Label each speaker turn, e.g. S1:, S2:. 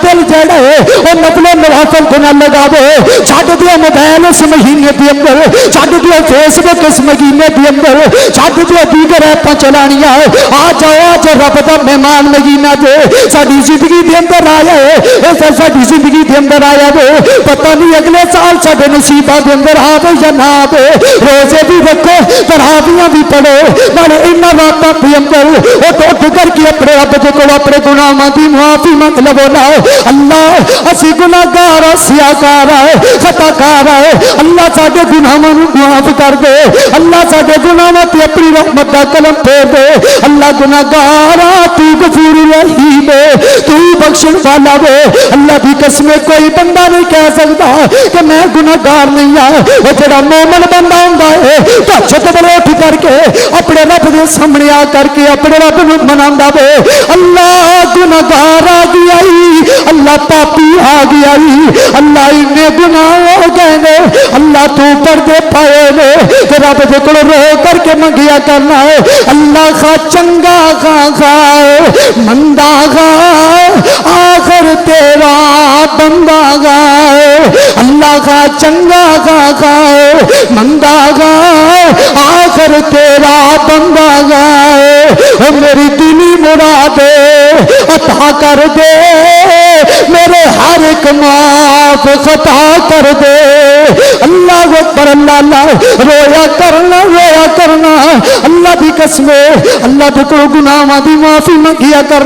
S1: دل جڑا ہے وہ نفل و نوافل کو نہ لگاوے چھڈ دیا موبائل اس مہینے دے اندر چھڈ دیا فیس بک اس مہینے دے اندر چھڈ دیا دیگر ایپاں چلانیاں آ جاؤ آج رب دا مہمان مہینہ دے ساری زندگی دے اندر آیا ہے اس ساری زندگی دے اندر آیا ہے پتہ نہیں اگلے سال سارے نصیباں دے اندر آوے یا نہ آوے روزے بھی رکھو تراویحاں بھی پڑھو نالے انہاں راتاں دے اندر اٹھ کر کے اپنے رب دے کول اپنے گناہاں دی معافی منگ لو نا اللہ اسی گناہگار سیاکار ہے خطا کار ہے اللہ ساڈے گناہاں نوں معاف کر دے اللہ ساڈے گناہاں تے اپنی رحمت دا قلم پھیر دے اللہ گناہگار تو غفور رحیم تو بخشن والا وے اللہ دی قسم کوئی بندہ نہیں کہہ سکتا کہ میں گناہگار نہیں ہاں وہ جڑا مومن بندہ ہوندا ہے تہجد ویلے اٹھ کر کے اپنے رب دے سامنے آ کر کے اپنے رب نوں مناوندا وے اللہ گناہگار آ گیا اللہ پاپی آ گیا اللہ انے گناہ ہو گئے نے اللہ تو پردے پائے نے رب دے کول رو کر کے منگیا کرنا ہے اللہ خا چنگا خا مندا گا آخر تیرا بندہ گا اللہ کا چنگا گا مندا گا آخر تیرا بندہ گا میری دلی مراد عطا کر دے میرے ہر ایک معاف خطا کر دے اللہ اکبر اللہ رویا کرنا اللہ دی قسم اللہ دے کول گناہاں دی معافی منگیا کرنا